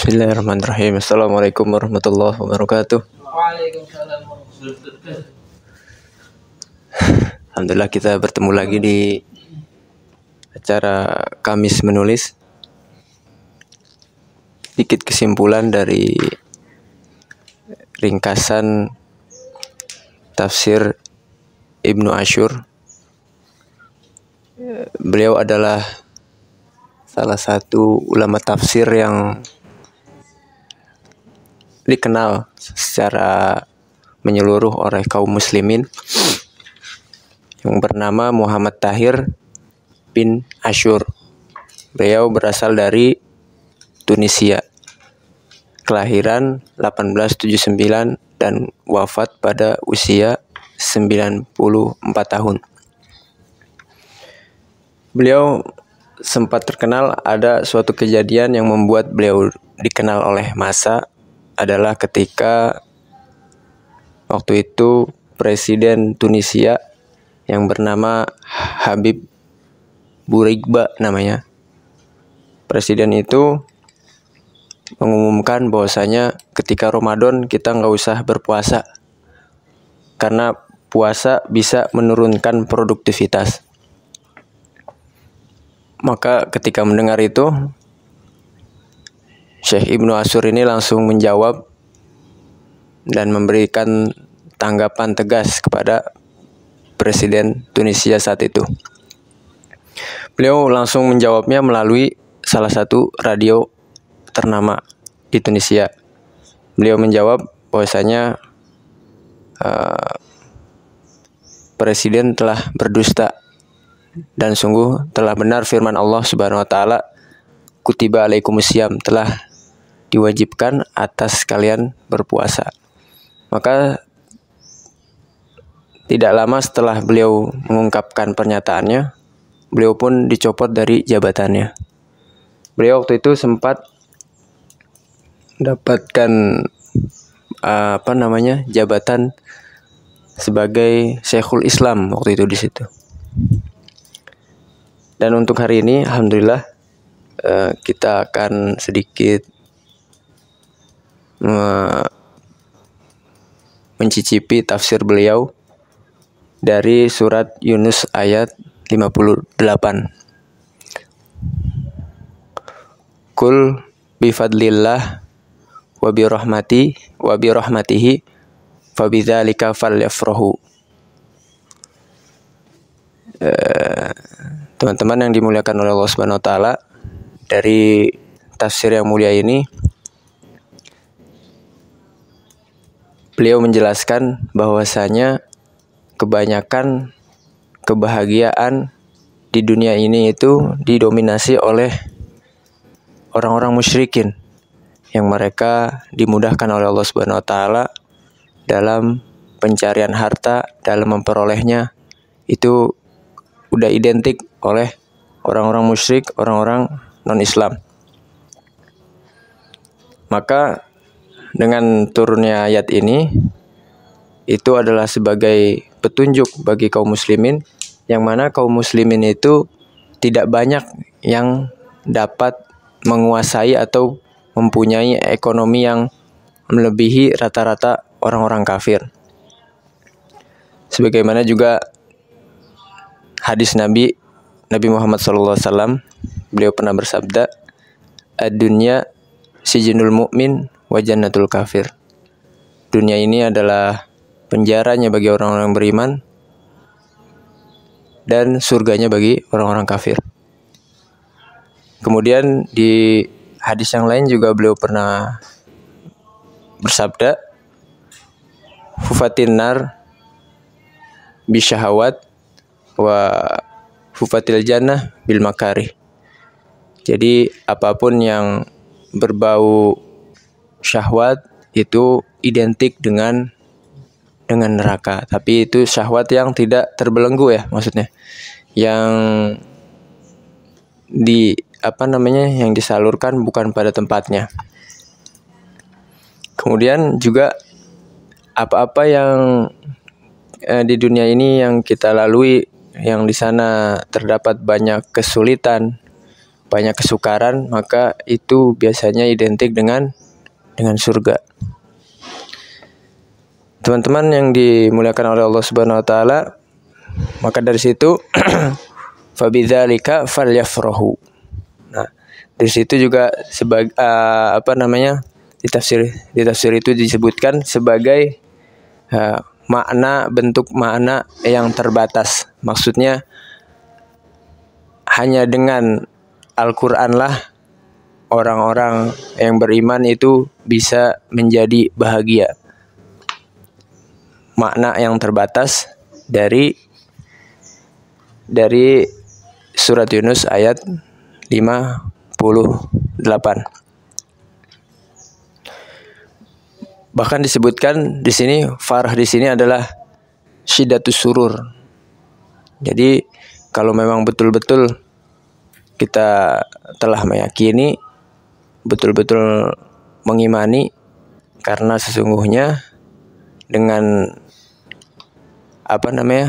Bismillahirrahmanirrahim. Assalamualaikum warahmatullahi wabarakatuh. Waalaikumsalam warahmatullahi wabarakatuh. Alhamdulillah kita bertemu lagi di acara Kamis Menulis. Sedikit kesimpulan dari ringkasan tafsir Ibnu Asyur. Beliau adalah salah satu ulama tafsir yang dikenal secara menyeluruh oleh kaum muslimin, yang bernama Muhammad Tahir bin Asyur. Beliau berasal dari Tunisia, kelahiran 1879 dan wafat pada usia 94 tahun. Beliau sempat terkenal, ada suatu kejadian yang membuat beliau dikenal oleh massa, adalah ketika waktu itu Presiden Tunisia yang bernama Habib Bourguiba namanya. Presiden itu mengumumkan bahwasanya ketika Ramadan kita nggak usah berpuasa karena puasa bisa menurunkan produktivitas. Maka ketika mendengar itu, Syekh Ibnu Asyur ini langsung menjawab dan memberikan tanggapan tegas kepada Presiden Tunisia saat itu. Beliau langsung menjawabnya melalui salah satu radio ternama di Tunisia. Beliau menjawab bahwasanya Presiden telah berdusta dan sungguh telah benar firman Allah Subhanahu wa taala, kutiba alaikumusiyam, telah diwajibkan atas kalian berpuasa. Maka tidak lama setelah beliau mengungkapkan pernyataannya, beliau pun dicopot dari jabatannya. Beliau waktu itu sempat mendapatkan jabatan sebagai Syekhul Islam waktu itu di situ. Dan untuk hari ini, alhamdulillah, kita akan sedikit mencicipi tafsir beliau dari surat Yunus ayat 58. Kul bifadlillah wa birahmatihi fabidzalika falyafrahu. Teman-teman yang dimuliakan oleh Allah Subhanahu wa taala, dari tafsir yang mulia ini beliau menjelaskan bahwasanya kebanyakan kebahagiaan di dunia ini itu didominasi oleh orang-orang musyrikin yang mereka dimudahkan oleh Allah Subhanahu wa taala dalam pencarian harta, dalam memperolehnya, itu udah identik oleh orang-orang musyrik, orang-orang non-Islam. Maka dengan turunnya ayat ini, itu adalah sebagai petunjuk bagi kaum muslimin, yang mana kaum muslimin itu tidak banyak yang dapat menguasai atau mempunyai ekonomi yang melebihi rata-rata orang-orang kafir. Sebagaimana juga hadis Nabi Muhammad SAW, beliau pernah bersabda, ad-dunya sijnul mu'min wa jannatul kafir. Dunia ini adalah penjaranya bagi orang-orang beriman dan surganya bagi orang-orang kafir. Kemudian di hadis yang lain juga beliau pernah bersabda, hufatin nar bisyahawat wa hufatil jannah bil makarih. Jadi apapun yang berbau syahwat itu identik dengan neraka, tapi itu syahwat yang tidak terbelenggu ya, maksudnya yang yang disalurkan bukan pada tempatnya. Kemudian juga apa-apa yang di dunia ini yang kita lalui, yang di sana terdapat banyak kesulitan, banyak kesukaran, maka itu biasanya identik dengan surga. Teman-teman yang dimuliakan oleh Allah Subhanahu wa taala, maka dari situ fabidzalika falyafrahu. Nah, dari situ juga sebagai di tafsir itu disebutkan sebagai bentuk makna yang terbatas. Maksudnya hanya dengan Al-Qur'an lah orang-orang yang beriman itu bisa menjadi bahagia. Makna yang terbatas dari surat Yunus ayat 58. Bahkan disebutkan di sini farah di sini adalah syiddatus surur. Jadi kalau memang betul-betul kita telah meyakini, betul-betul mengimani, karena sesungguhnya dengan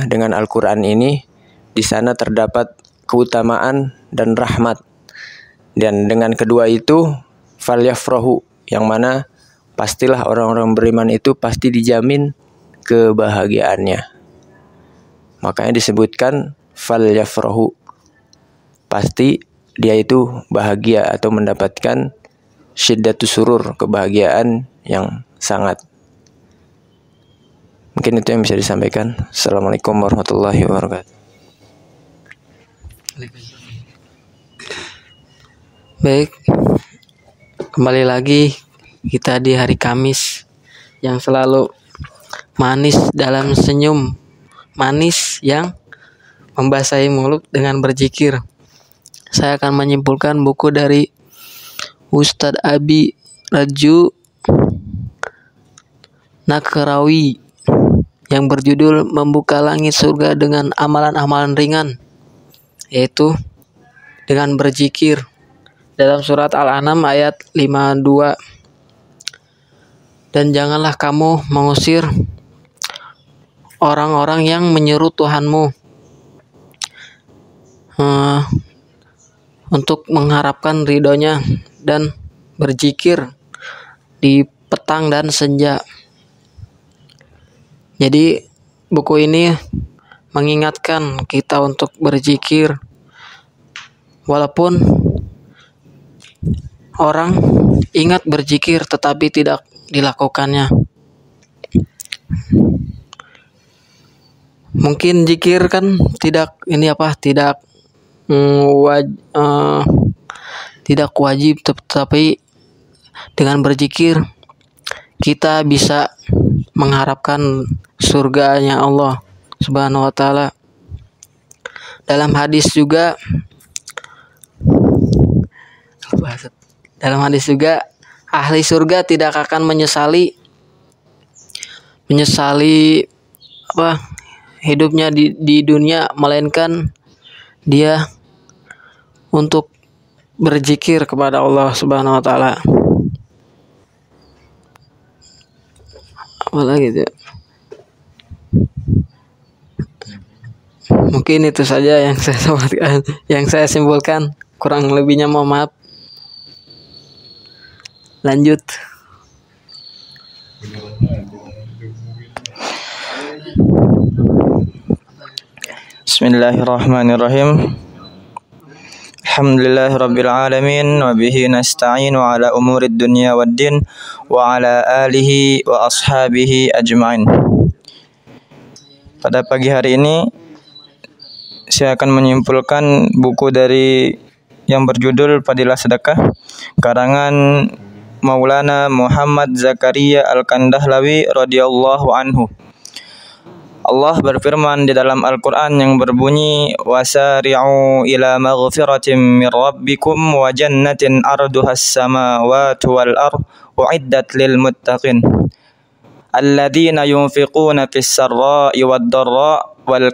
dengan Al-Qur'an ini di sana terdapat keutamaan dan rahmat. Dan dengan kedua itu falyafrahu, yang mana pastilah orang-orang beriman itu pasti dijamin kebahagiaannya. Makanya disebutkan falyafrahu, pasti dia itu bahagia atau mendapatkan syiddatus surur, kebahagiaan yang sangat. Mungkin itu yang bisa disampaikan. Assalamualaikum warahmatullahi wabarakatuh. Baik, kembali lagi kita di hari Kamis yang selalu manis dalam senyum, manis yang membasahi mulut dengan berzikir. Saya akan menyimpulkan buku dari Ustadz Abi Raju Nakrawi yang berjudul Membuka Langit Surga dengan Amalan-Amalan Ringan, yaitu dengan berzikir. Dalam surat Al-An'am ayat 52. Dan janganlah kamu mengusir orang-orang yang menyeru Tuhanmu untuk mengharapkan ridhonya, dan berzikir di petang dan senja. Jadi buku ini mengingatkan kita untuk berzikir walaupun orang ingat berzikir tetapi tidak dilakukannya. Mungkin zikir kan tidak wajib, tetapi dengan berzikir kita bisa mengharapkan surganya Allah Subhanahu wa taala. Dalam hadis juga ahli surga tidak akan menyesali hidupnya di dunia, melainkan dia untuk berzikir kepada Allah Subhanahu wa taala. Apalagi itu. Mungkin itu saja yang saya sampaikan, yang saya simpulkan. Kurang lebihnya mohon maaf. Lanjut. Bismillahirrahmanirrahim. Alhamdulillahirabbil alamin wa bihi nasta'inu ala umurid dunya waddin wa ala alihi wa ashabihi ajma'in. Pada pagi hari ini saya akan menyimpulkan buku dari yang berjudul Fadilah Sedekah karangan Maulana Muhammad Zakaria Al-Kandahlawi radhiyallahu anhu. Allah berfirman di dalam Al-Quran yang berbunyi wasari'u ila maghfiratin min rabbikum wa jannatin arduhas samawati wal ard uiddat lil muttaqin alladzina yunfiquna fis sarra'i wad dharra wal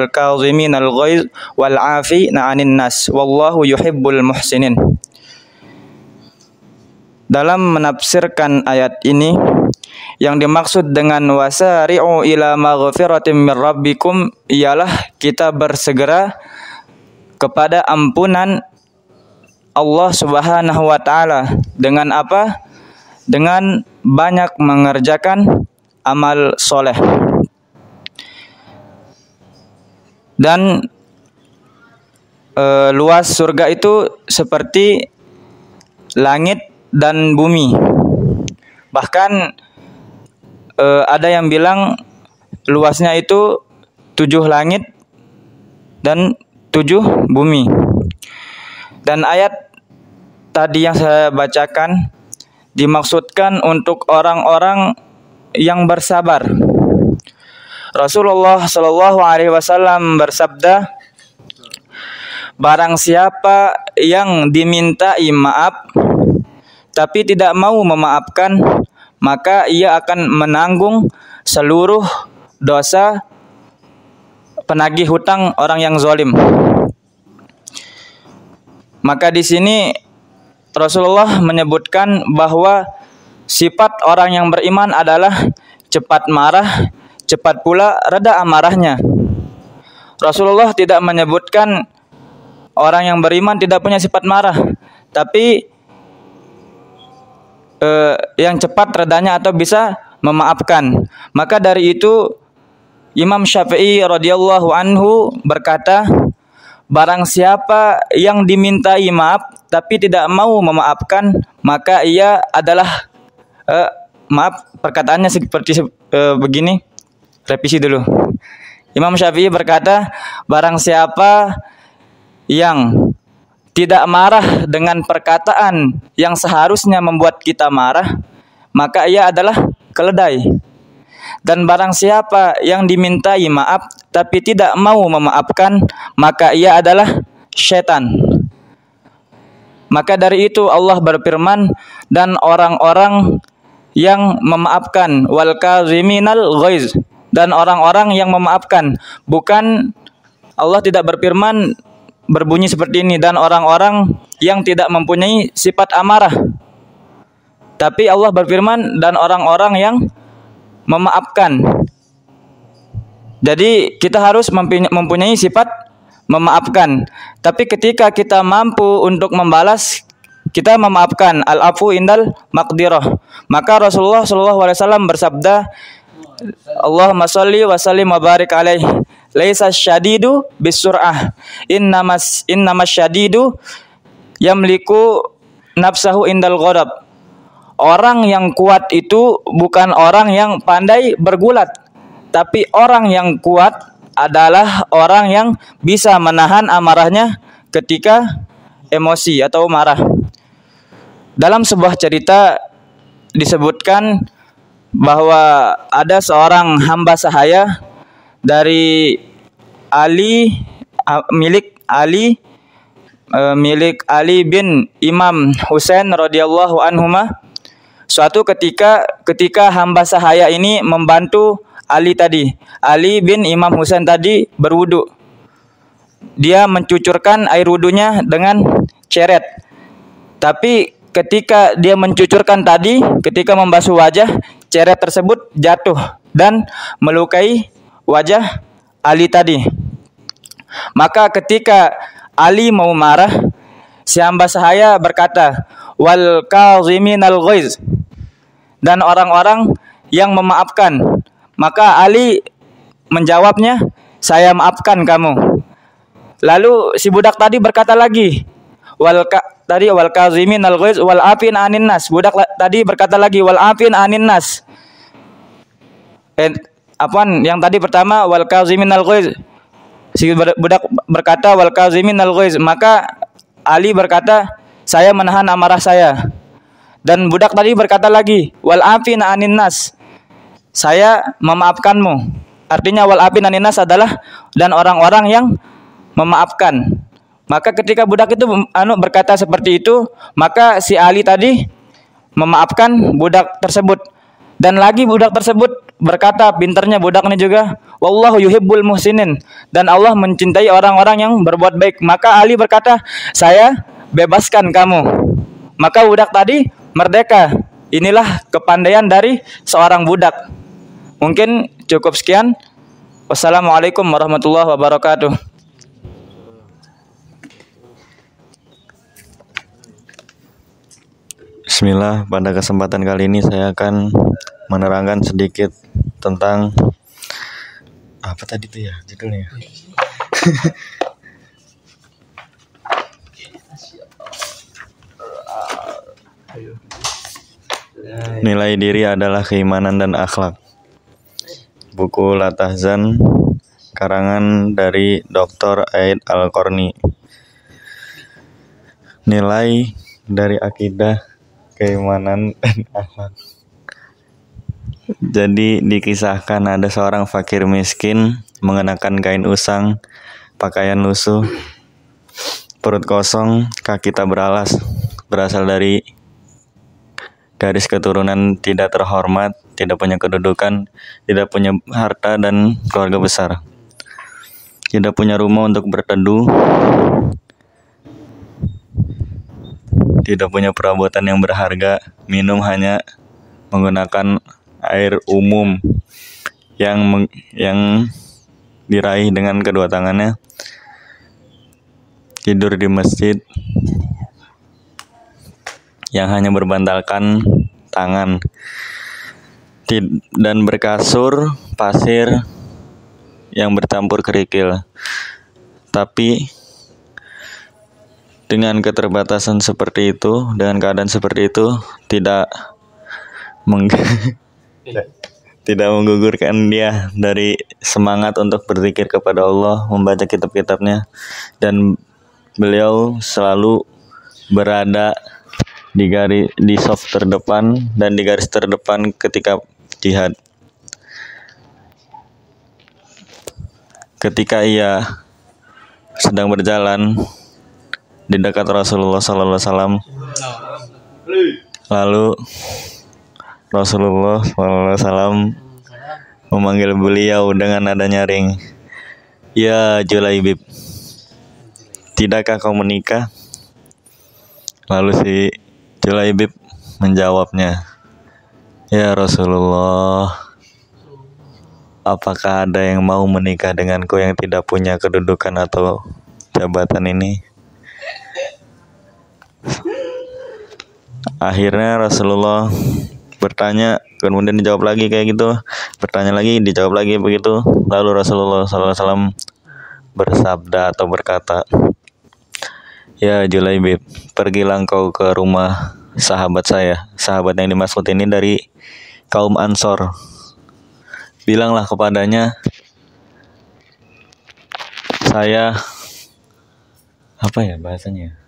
kazimin al ghaiz wal 'afina 'anil nas wallahu yuhibbul muhsinin. Dalam menafsirkan ayat ini, yang dimaksud dengan wasari'u ila maghfiratin min rabbikum ialah kita bersegera kepada ampunan Allah Subhanahu wa taala dengan apa? Dengan banyak mengerjakan amal soleh. Dan luas surga itu seperti langit dan bumi. Bahkan ada yang bilang luasnya itu 7 langit dan 7 bumi. Dan ayat tadi yang saya bacakan dimaksudkan untuk orang-orang yang bersabar. Rasulullah Shallallahu Alaihi Wasallam bersabda, barang siapa yang dimintai maaf tapi tidak mau memaafkan, maka ia akan menanggung seluruh dosa penagih hutang orang yang zalim. Maka di sini Rasulullah menyebutkan bahwa sifat orang yang beriman adalah cepat marah, cepat pula reda amarahnya. Rasulullah tidak menyebutkan orang yang beriman tidak punya sifat marah, tapi yang cepat redanya atau bisa memaafkan. Maka dari itu Imam Syafi'i radhiyallahu anhu berkata, barang siapa yang dimintai maaf tapi tidak mau memaafkan, maka ia adalah maaf, perkataannya seperti begini. Revisi dulu. Imam Syafi'i berkata, barang siapa yang tidak marah dengan perkataan yang seharusnya membuat kita marah, maka ia adalah keledai. Dan barang siapa yang dimintai maaf tapi tidak mau memaafkan, maka ia adalah syaitan. Maka dari itu Allah berfirman, dan orang-orang yang memaafkan, wal kaziminal ghaiz, dan orang-orang yang memaafkan. Bukan, Allah tidak berfirman berbunyi seperti ini, dan orang-orang yang tidak mempunyai sifat amarah. Tapi Allah berfirman, dan orang-orang yang memaafkan. Jadi kita harus mempunyai sifat memaafkan. Tapi ketika kita mampu untuk membalas, kita memaafkan. Al-afu indal maqdirah. Maka Rasulullah SAW bersabda, Allahumma sholli wa sallim wa barik alaihi, laisa syadidu bisur'ah, innamas syadidu yamliku nafsahu indal ghadab. Orang yang kuat itu bukan orang yang pandai bergulat, tapi orang yang kuat adalah orang yang bisa menahan amarahnya ketika emosi atau marah. Dalam sebuah cerita disebutkan bahwa ada seorang hamba sahaya dari milik Ali bin Imam Husain radhiyallahu anhuma. Suatu ketika hamba sahaya ini membantu Ali bin Imam Husain tadi berwudu. Dia mencucurkan air wudunya dengan ceret. Tapi ketika dia mencucurkan tadi, ketika membasuh wajah, ceret tersebut jatuh dan melukai wajah Ali tadi. Maka ketika Ali mau marah, si hamba sahaya berkata, wal kaziminal ghaiz, dan orang-orang yang memaafkan. Maka Ali menjawabnya, saya maafkan kamu. Lalu si budak tadi berkata lagi, wal kaziminal ghaiz wal afin anin nas. Budak tadi berkata lagi, wal afin anin nas. Yang tadi pertama wal kaziminal ghaiz. Si budak berkata wal kaziminal ghaiz. Maka Ali berkata, saya menahan amarah saya. Dan budak tadi berkata lagi, wal afin anin nas, saya memaafkanmu. Artinya wal afin anin nas adalah dan orang-orang yang memaafkan. Maka ketika budak itu berkata seperti itu, maka si Ali tadi memaafkan budak tersebut. Dan lagi budak tersebut berkata, pinternya budak ini juga, wallahu yuhibbul muhsinin, dan Allah mencintai orang-orang yang berbuat baik. Maka Ali berkata, saya bebaskan kamu. Maka budak tadi merdeka. Inilah kepandaian dari seorang budak. Mungkin cukup sekian. Wassalamualaikum warahmatullahi wabarakatuh. Bismillah, pada kesempatan kali ini saya akan menerangkan sedikit tentang apa tadi tuh ya judulnya. Nilai diri adalah keimanan dan akhlak. Buku La Tahzan, karangan dari Dr. Aid Al-Qarni. Nilai dari akidah, keimanan, dan akhlak. Jadi dikisahkan ada seorang fakir miskin mengenakan kain usang, pakaian lusuh, perut kosong, kaki tak beralas, berasal dari garis keturunan tidak terhormat, tidak punya kedudukan, tidak punya harta dan keluarga besar, tidak punya rumah untuk berteduh, tidak punya perabotan yang berharga, minum hanya menggunakan air umum yang diraih dengan kedua tangannya, tidur di masjid yang hanya berbantalkan tangan dan berkasur pasir yang bercampur kerikil. Tapi dengan keterbatasan seperti itu, dengan keadaan seperti itu, tidak menggugurkan dia dari semangat untuk berzikir kepada Allah, membaca kitab-kitabnya, dan beliau selalu berada di saf terdepan dan di garis terdepan ketika jihad. Ketika ia sedang berjalan di dekat Rasulullah SAW, lalu Rasulullah SAW memanggil beliau dengan nada nyaring, "Ya Julaibib, tidakkah kau menikah?" Lalu si Julaibib menjawabnya, "Ya Rasulullah, apakah ada yang mau menikah denganku yang tidak punya kedudukan atau jabatan ini?" Akhirnya Rasulullah bertanya, kemudian dijawab lagi kayak gitu, bertanya lagi, dijawab lagi begitu. Lalu Rasulullah SAW bersabda atau berkata, "Ya Julaibib, pergilah engkau ke rumah sahabat saya." Sahabat yang dimaksud ini dari kaum Ansor. "Bilanglah kepadanya, saya," apa ya bahasanya?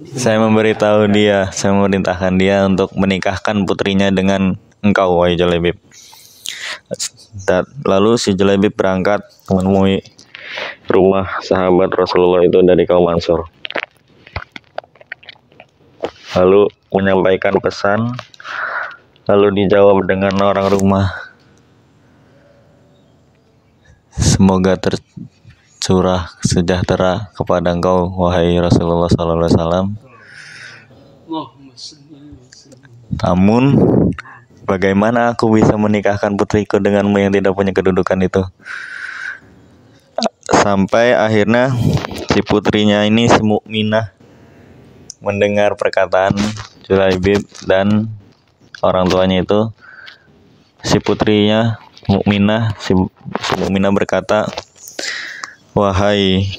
Saya memerintahkan dia untuk menikahkan putrinya dengan engkau, wahai Julaibib." Lalu si Julaibib berangkat menemui rumah sahabat Rasulullah itu dari kaum Ansor. Lalu menyampaikan pesan, lalu dijawab dengan orang rumah, "Semoga tercurah sejahtera kepada engkau, wahai Rasulullah SAW. Namun, bagaimana aku bisa menikahkan putriku denganmu yang tidak punya kedudukan itu?" Sampai akhirnya si putrinya ini, si Mukminah, mendengar perkataan Julaibib dan orang tuanya itu. Si putrinya Mukminah, si Mukminah berkata, "Wahai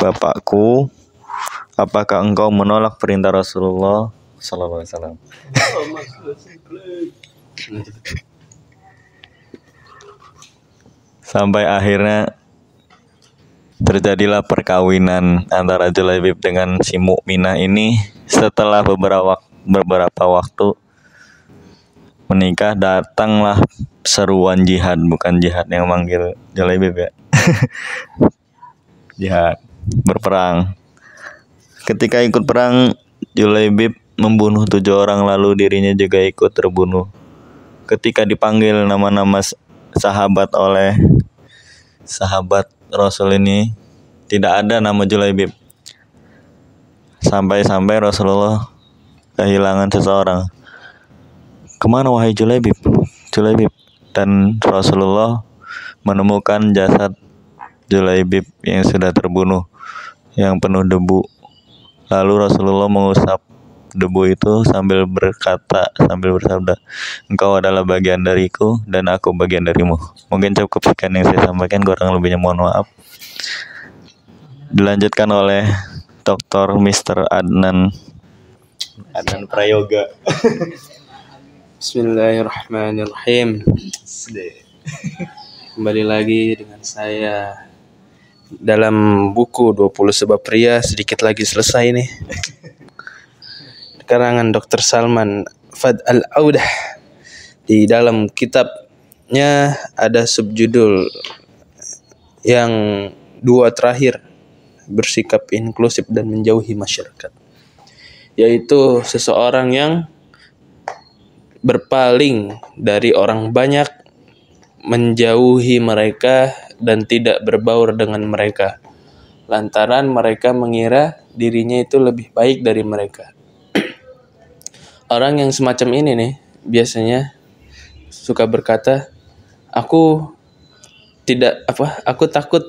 bapakku, apakah engkau menolak perintah Rasulullah SAW?" Sampai akhirnya terjadilah perkawinan antara Julaibib dengan si Mukminah ini. Setelah beberapa waktu menikah, datanglah seruan jihad, bukan jihad yang manggil Julaibib ya. Jihad, berperang. Ketika ikut perang, Julaibib membunuh 7 orang, lalu dirinya juga ikut terbunuh. Ketika dipanggil nama-nama sahabat oleh sahabat Rasul ini, tidak ada nama Julaibib. Sampai-sampai Rasulullah kehilangan seseorang. "Kemana wahai Julaibib? Julaibib?" Dan Rasulullah menemukan jasad Julaibib yang sudah terbunuh, yang penuh debu. Lalu Rasulullah mengusap debu itu sambil bersabda, engkau adalah bagian dariku dan aku bagian darimu. Mungkin cukup sekian yang saya sampaikan, kurang lebihnya mohon maaf. Dilanjutkan oleh Dr. Mr. Adnan Prayoga. Bismillahirrahmanirrahim. Kembali lagi dengan saya dalam buku 20 Sebab Pria, sedikit lagi selesai nih. Karangan Dr. Salman Fad Al-Audah. Di dalam kitabnya ada subjudul yang dua terakhir, bersikap inklusif dan menjauhi masyarakat, yaitu seseorang yang berpaling dari orang banyak, menjauhi mereka dan tidak berbaur dengan mereka, lantaran mereka mengira dirinya itu lebih baik dari mereka. Orang yang semacam ini nih biasanya suka berkata, aku takut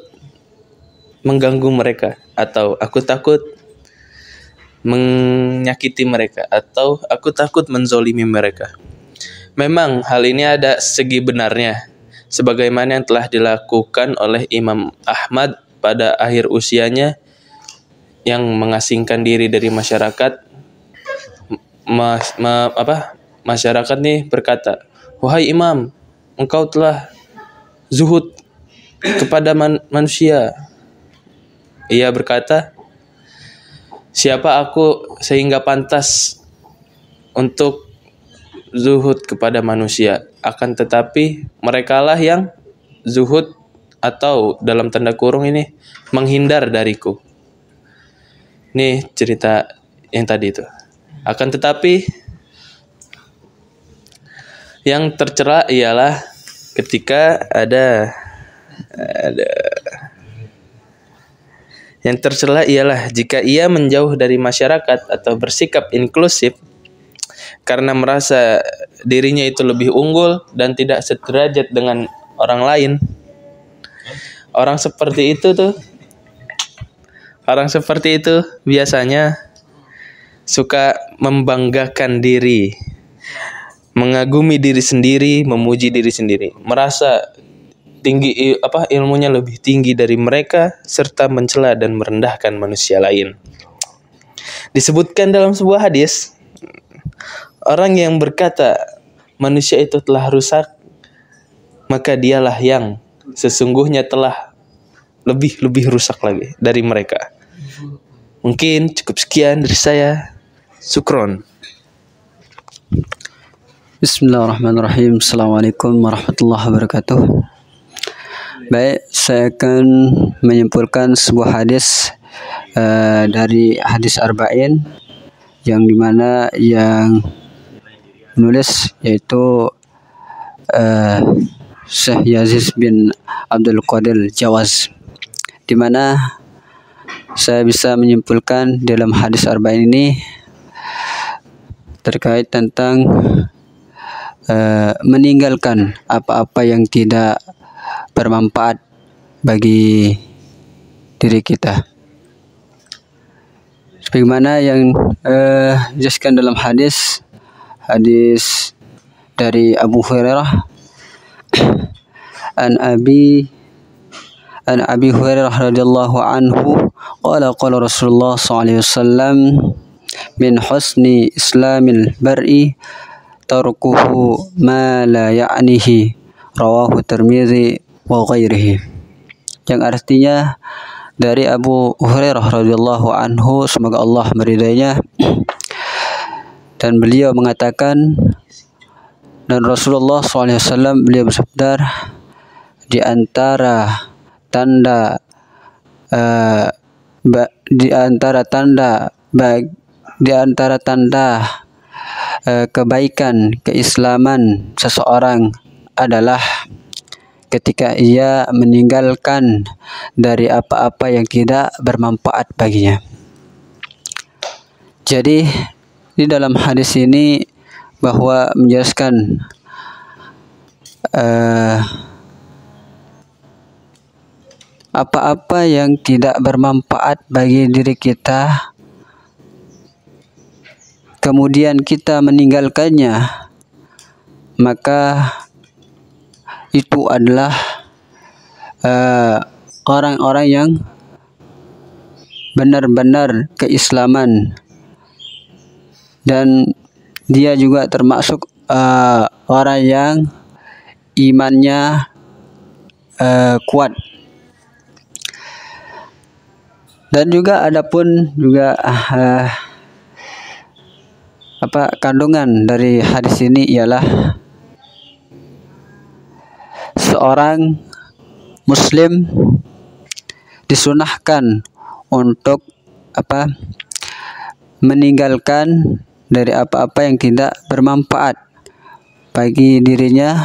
mengganggu mereka, atau aku takut menyakiti mereka, atau aku takut menzolimi mereka. Memang hal ini ada segi benarnya, sebagaimana yang telah dilakukan oleh Imam Ahmad pada akhir usianya, yang mengasingkan diri dari masyarakat. Masyarakat nih berkata, wahai Imam, engkau telah zuhud kepada manusia. Ia berkata, siapa aku sehingga pantas untuk zuhud kepada manusia? Akan tetapi merekalah yang zuhud, atau dalam tanda kurung ini, menghindar dariku. Nih cerita yang tadi itu. Akan tetapi yang tercela ialah ketika yang tercela ialah jika ia menjauh dari masyarakat atau bersikap inklusif karena merasa dirinya itu lebih unggul dan tidak sederajat dengan orang lain. Orang seperti itu biasanya suka membanggakan diri, mengagumi diri sendiri, memuji diri sendiri, merasa tinggi ilmunya lebih tinggi dari mereka, serta mencela dan merendahkan manusia lain. Disebutkan dalam sebuah hadis, orang yang berkata manusia itu telah rusak, maka dialah yang sesungguhnya telah lebih rusak lagi dari mereka. Mungkin cukup sekian dari saya. Sukron. Bismillahirrahmanirrahim. Assalamualaikum warahmatullahi wabarakatuh. Baik, saya akan menyimpulkan sebuah hadis dari hadis Arba'in, yang dimana yang menulis yaitu Syekh Yazid bin Abdul Qadir Jawaz, dimana saya bisa menyimpulkan dalam hadis Arba'in ini terkait tentang meninggalkan apa-apa yang tidak bermanfaat bagi diri kita. Sebagaimana yang dijelaskan dalam hadis dari Abu Hurairah, an Abi Hurairah radhiyallahu anhu qala Rasulullah sallallahu alaihi wasallam, min husni islamil bar'i tarkuhu ma la ya'nihi, rawahu Tirmidzi wa ghairihi. Yang artinya dari Abu Hurairah radhiyallahu anhu, semoga Allah meridainya, dan beliau mengatakan, dan Rasulullah SAW beliau bersabda, di antara tanda kebaikan keislaman seseorang adalah ketika ia meninggalkan dari apa-apa yang tidak bermanfaat baginya. Jadi di dalam hadis ini bahwa menjelaskan apa-apa yang tidak bermanfaat bagi diri kita, kemudian kita meninggalkannya, maka itu adalah orang-orang yang benar-benar keislaman, dan dia juga termasuk orang yang imannya kuat. Dan juga adapun juga kandungan dari hadis ini ialah seorang muslim disunahkan untuk meninggalkan dari apa-apa yang tidak bermanfaat bagi dirinya,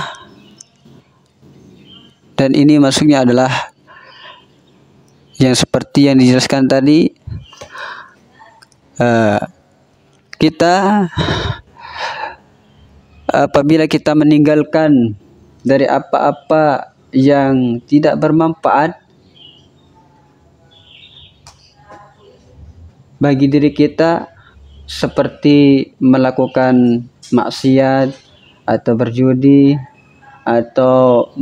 dan ini maksudnya adalah yang seperti yang dijelaskan tadi, kita apabila kita meninggalkan dari apa-apa yang tidak bermanfaat bagi diri kita, seperti melakukan maksiat atau berjudi atau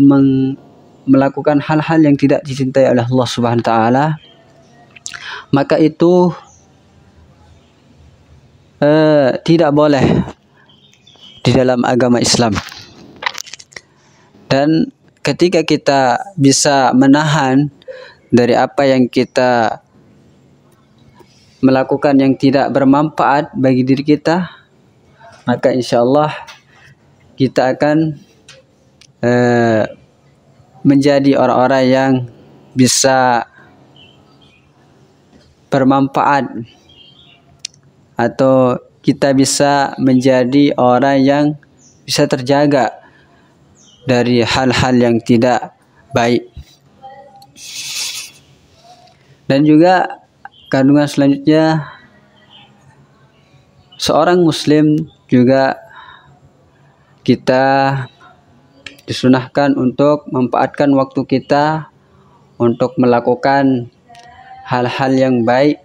melakukan hal-hal yang tidak dicintai oleh Allah Subhanahu wa taala, maka itu tidak boleh di dalam agama Islam. Dan ketika kita bisa menahan dari apa yang kita melakukan yang tidak bermanfaat bagi diri kita, maka insya Allah kita akan menjadi orang-orang yang bisa bermanfaat, atau kita bisa menjadi orang yang bisa terjaga dari hal-hal yang tidak baik. Dan juga kandungan selanjutnya, seorang muslim juga kita disunahkan untuk memanfaatkan waktu kita untuk melakukan hal-hal yang baik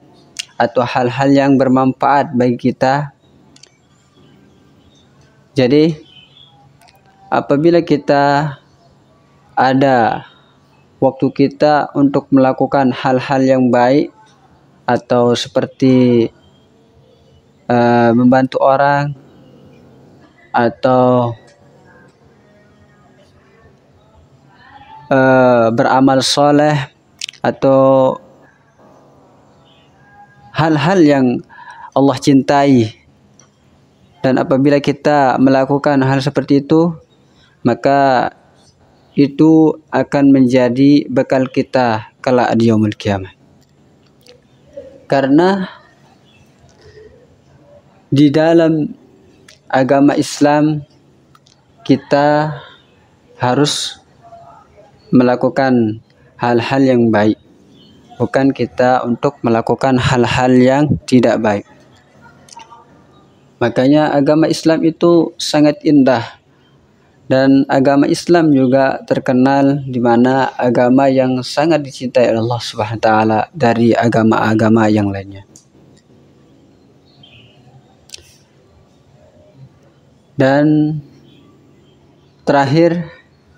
atau hal-hal yang bermanfaat bagi kita. Jadi apabila kita ada waktu kita untuk melakukan hal-hal yang baik, atau seperti membantu orang, atau beramal soleh, atau hal-hal yang Allah cintai, dan apabila kita melakukan hal seperti itu, maka itu akan menjadi bekal kita kelak di yaumul qiyamah. Karena di dalam agama Islam kita harus melakukan hal-hal yang baik, bukan kita untuk melakukan hal-hal yang tidak baik. Makanya agama Islam itu sangat indah, dan agama Islam juga terkenal di mana agama yang sangat dicintai oleh Allah Subhanahu wa taala dari agama-agama yang lainnya. Dan terakhir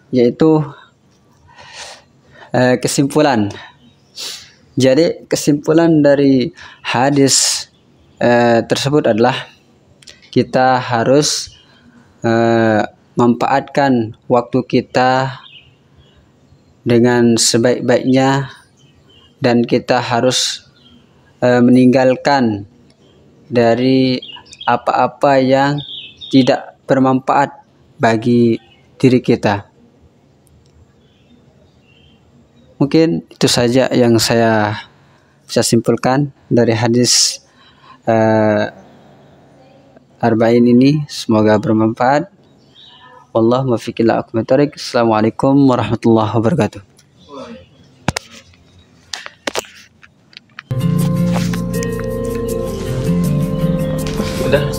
yaitu kesimpulan. Jadi kesimpulan dari hadis tersebut adalah kita harus manfaatkan waktu kita dengan sebaik-baiknya, dan kita harus meninggalkan dari apa-apa yang tidak bermanfaat bagi diri kita. Mungkin itu saja yang saya bisa simpulkan dari hadis arba'in ini. Semoga bermanfaat. Wallahu muwaffiq ila aqwamit thoriq. Assalamualaikum warahmatullahi wabarakatuh. Udah.